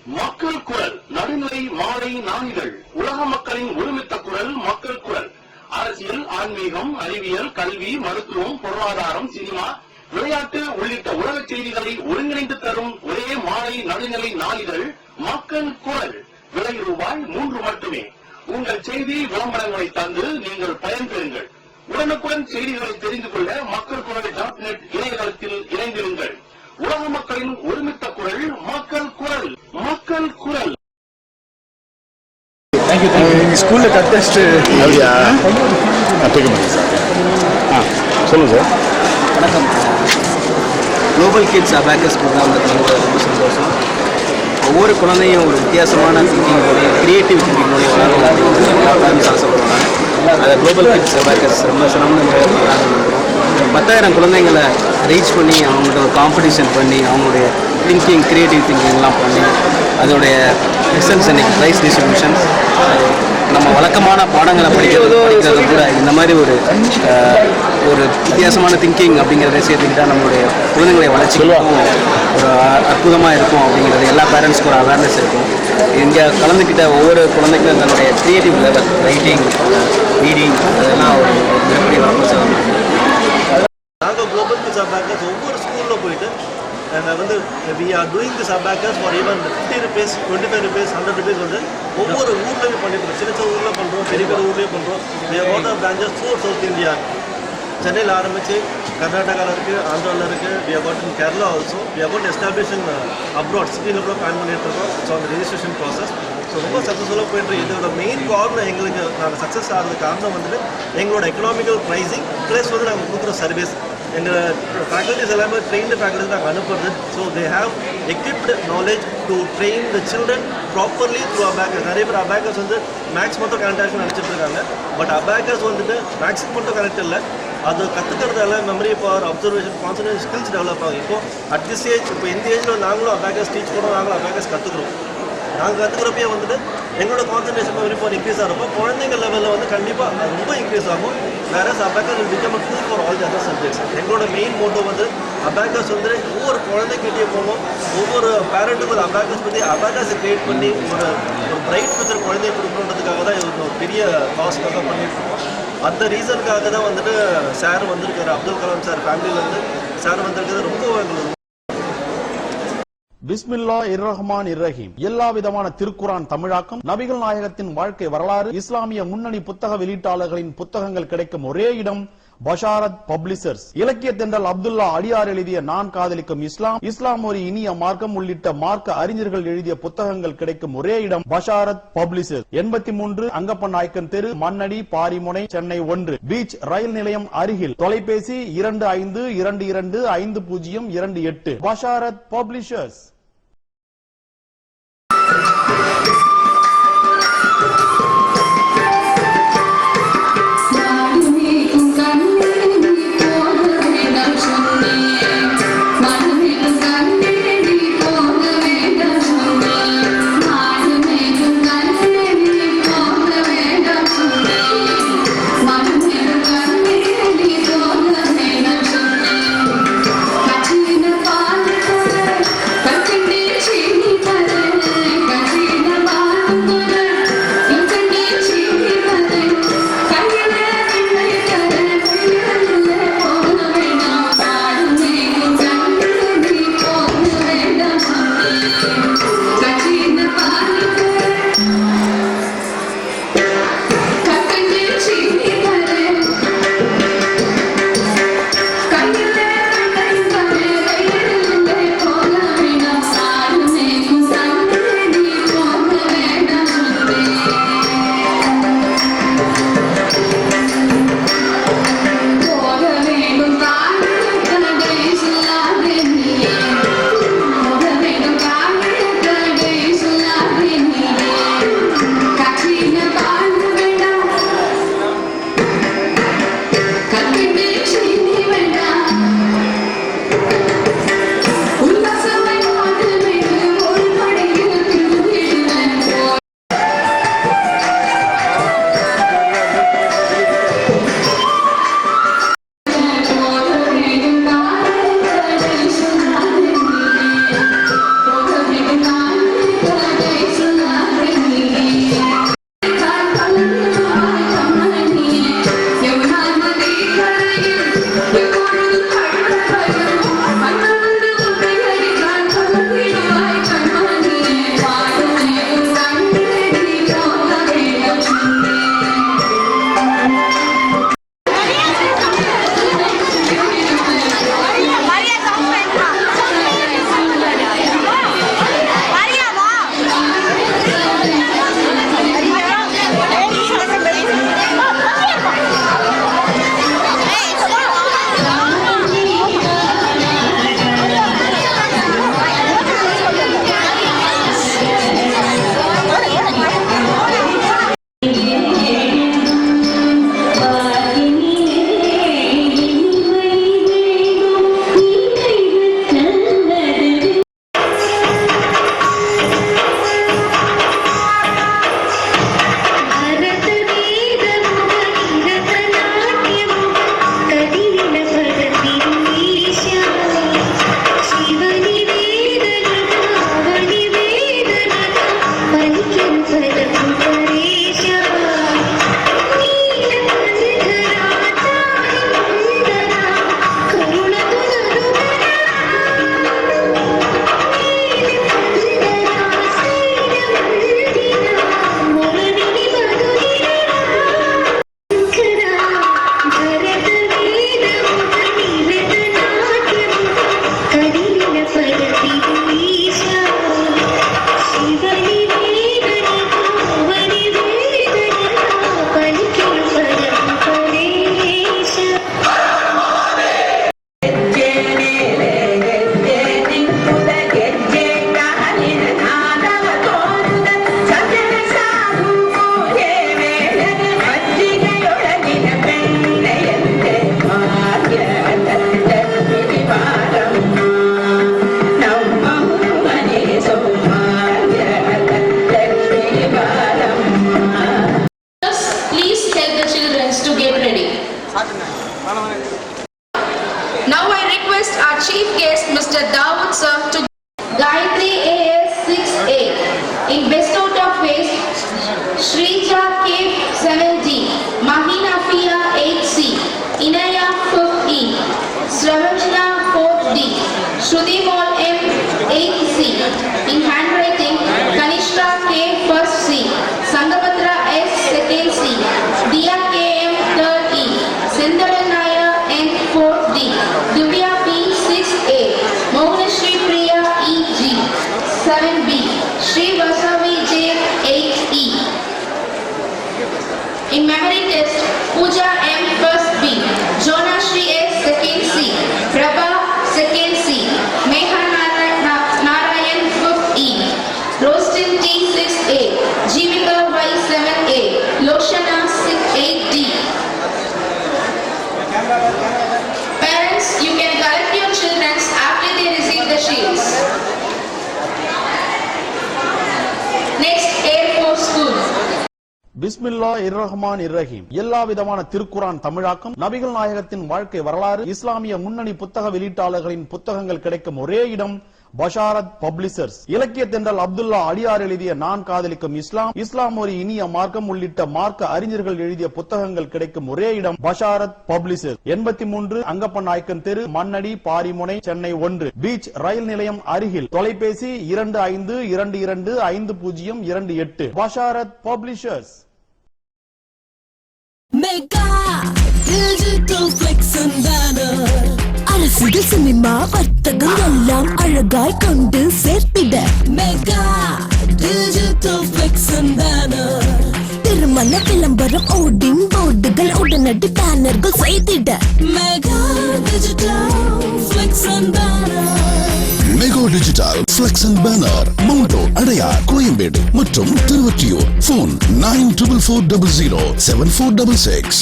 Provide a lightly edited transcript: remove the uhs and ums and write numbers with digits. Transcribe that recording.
மக்கள் குரல் நடுநிலை மாலை நாளிதழ் உலக மக்களின் ஒருமித்த குரல் மக்கள் குரல். அரசியல், ஆன்மீகம், அறிவியல், கல்வி, மருத்துவம், பொருளாதாரம், சினிமா, விளையாட்டு உள்ளிட்ட உலக செய்திகளை ஒருங்கிணைந்து தரும் ஒரே மாலை நடுநிலை நாளிதழ் மக்கள் குரல். விலை ரூபாய் 3 மட்டுமே. உங்கள் செய்தி விளம்பரங்களை தந்து நீங்கள் பயன்பெறுங்கள். உடனுக்குடன் செய்திகளை தெரிந்து கொள்ள மக்கள் குரல் .net இணையதளத்தில் இணைந்திருங்கள். உலக மக்களின் ஒருமித்த குரல் மக்கள் குரல். மக்கள் குரல். ஸ்கூல்ல கட்டஸ்ட் அப்படியா கேட்க மாட்டேங்க சார். சொல்லுங்கள் சார். வணக்கம். குளோபல் கிட்ஸ் அபாக்கஸ் ப்ரோக்ராம் ரொம்ப சந்தோஷம். ஒவ்வொரு குழந்தையும் ஒரு வித்தியாசமான திங்கிங்கோடைய கிரியேட்டிவ் திங்கிங்கோடைய வளர்ந்து ஆசைப்படுவாங்க. அதை குளோபல் கிட்ஸ் அபாக்கஸ் ரொம்ப சிரமம் ப்ரோக்ராம் 10,000 குழந்தைங்களை ரீச் பண்ணி அவங்கள்ட்ட ஒரு காம்படிஷன் பண்ணி அவங்களுடைய திங்கிங் கிரியேட்டிவ் திங்கிங்லாம் பண்ணி அதோடைய ரிசல்ட்ஸ் இன்னைக்கு ப்ரைஸ் டிஸ்ட்ரிபியூஷன் நம்ம வழக்கமான பாடங்களை படிக்கிறது கூட இந்த மாதிரி ஒரு வித்தியாசமான திங்கிங் அப்படிங்கிறத சேர்த்துக்கிட்டால் நம்மளுடைய குழந்தைங்களுடைய வளர்ச்சிக்கும் ஒரு அற்புதமாக இருக்கும் அப்படிங்கிறது எல்லா பேரண்ட்ஸ்க்கும் ஒரு அவேர்னஸ் இருக்கும். இங்கே கலந்துக்கிட்ட ஒவ்வொரு குழந்தைக்கும் தன்னுடைய கிரியேட்டிவ் லெவல் ரைட்டிங், ரீடிங் அதெல்லாம் ஒரு மிகப்பெரிய வரப்பிரசாதம். நாங்கள் குளோபல் கிட்ஸ் அபாக்கஸ் ஒவ்வொரு ஸ்கூலில் போயிட்டு வந்து we are doing this abacus for even 50 rupees, 25 rupees, 100 rupees வந்து ஒவ்வொரு ஊர்லேயும் பண்ணிட்டு சின்ன சின்ன ஊரில் பண்ணுறோம், பெரிய பெரிய ஊர்லேயும் பண்ணுறோம். We are what are branches through south India. சென்னையில் ஆரம்பித்து கர்நாடகாவில் இருக்குது, ஆந்திராவில் இருக்குது. We are got in Kerala also. We are got establish in abroad சிட்டியில் கூட பிளான் பண்ணிட்டு இருக்கோம். ஸோ அந்த ரெஜிஸ்ட்ரேஷன் ப்ராசஸ் ஸோ ரொம்ப சக்ஸஸ்ஃபுல்லாக போயிட்டு இதோட மெயின் காரணம் எங்களுக்கு நாங்கள் சக்ஸஸ் ஆகிறது காரணம் வந்துட்டு எங்களோட எக்கனாமிக்கல் ப்ரைஸிங் ப்ளஸ் வந்து நாங்கள் கொடுக்குற சர்வீஸ். எங்கள் ஃபேக்கல்ட்டிஸ் எல்லாமே ட்ரெயின்டு ஃபேக்கல்ட்டிஸ் நாங்கள் அனுப்புறது. So they have equipped knowledge to train the children properly through abacus. நிறைய பேர் அபாக்கஸ் வந்து மேக்ஸ் மட்டும் கனெக்ட் ஆகிட்டு நினச்சிட்டு இருக்காங்க. பட் அபாக்கஸ் வந்துட்டு மேக்ஸுக்கு மட்டும் கனெக்ட் இல்லை, அது கற்றுக்கிறதால memory power, observation, concentration skills develop ஆகும். இப்போ அட் திஸ் ஏஜ் இப்போ இந்த ஏஜில் நாங்களும் அபாக்கஸ் டீச் பண்ணுறோம், நாங்களும் அபாக்கஸ் கற்றுக்குறோம். நாங்கள் கற்றுக்கிறப்பே வந்துட்டு எங்களோட கான்சன்ட்ரேஷன் மெமரி பவர் இன்க்ரீஸ் ஆகிறப்போ குழந்தைங்க லெவலில் வந்து கண்டிப்பாக அது ரொம்ப இன்க்ரீஸ் ஆகும். வேறு abacus will become a tool for all the other subjects. எங்களோட மெயின் மோட்டோ வந்து அபாக்கஸ் வந்து ஒவ்வொரு குழந்தைங்கிட்டே போகணும். ஒவ்வொரு பேரண்ட்டுக்கும் அபாக்கஸ் பற்றி அபாக்கஸை கிரியேட் பண்ணி ஒரு பிரைட் ஃபியூச்சர் குழந்தைய கொடுக்கணுன்றதுக்காக தான் இது ஒரு பெரிய காஸ்ட்டாக பண்ணிட்டு இருக்கோம். அந்த ரீசனுக்காக தான் வந்துட்டு சார் வந்திருக்காரு, அப்துல் கலாம் சார் ஃபேமிலியிலேருந்து சார் வந்திருக்கிறது ரொம்ப எங்களுக்கு. பிஸ்மில்லா இர்ரஹ்மான் இர்ரஹீம். எல்லா விதமான திருக்குரான் தமிழாக்கம், நபிகள் நாயகத்தின் வாழ்க்கை வரலாறு, இஸ்லாமிய முன்னணி புத்தக வெளியீட்டாளர்களின் புத்தகங்கள் கிடைக்கும் ஒரே இடம் பஷாரத் பப்ளிஷர்ஸ். இலக்கிய தென்றல் அப்துல்லா அடியார் எழுதிய நான் காதலிக்கும் இஸ்லாம், இஸ்லாம் ஒரு இனிய மார்க்கம் உள்ளிட்ட மார்க்க அறிஞர்கள் எழுதிய புத்தகங்கள் கிடைக்கும் ஒரே இடம் பஷாரத் பப்ளிஷர்ஸ். 83 அங்கப்பன் நாயக்கன் தெரு, மண்ணடி, பாரிமுனை, சென்னை 1. பீச் ரயில் நிலையம் அருகில். தொலைபேசி 25225028. Basharat publishers. Thank you. 7B, Sri Vasavi J 8E. In memory test, Pooja M first B, Jonah Shri S second C, Prabha second C, Meha Narayan 5th E, Rostin T 6A, Jivika Y 7A, Loshana 8D. Parents, you can collect your children after they receive the shields. Next, Air Force School. பிஸ்மில்லாஹிர்ரஹ்மானிர்ரஹீம். எல்லா விதமான திருக்குரான் தமிழாக்கம், நபிகள் நாயகத்தின் வாழ்க்கை வரலாறு, இஸ்லாமிய முன்னணி புத்தக வெளியீட்டாளர்களின் புத்தகங்கள் கிடைக்கும் ஒரே இடம் பஷாரத் பப்ளிஷர்ஸ். இலக்கிய தென்றல் அப்துல்லா அடியார் எழுதிய நான் காதலிக்கும் இஸ்லாம், இஸ்லாம் ஒரு இனிய மார்க்கம் உள்ளிட்ட மார்க்க அறிஞர்கள் எழுதிய புத்தகங்கள் கிடைக்கும் ஒரே இடம் பஷாரத் பப்ளிஷர்ஸ். 83 அங்கப்பன் நாயக்கன் தெரு, மண்ணடி, பாரிமுனை, சென்னை 1, பீச் ரயில் நிலையம் அருகில். தொலைபேசி 25225028. Basharat publishers. Mega Digital Flex and Banner அரசியல் சினிமா வர்த்தகம் எல்லாம் அழகாய் கொண்டு சேர்த்திட Mega Digital Flex and Banner திருமண விளம்பரம் ஓடிங் போர்டுகள் உடனடி பேனர்கள் செய்திட Mega Digital Flex and Banner. Mega digital flex and banner, மவுண்டோ, அடையார், கோயம்பேடு மற்றும் திருவொற்றியூர். போன் 9440074666.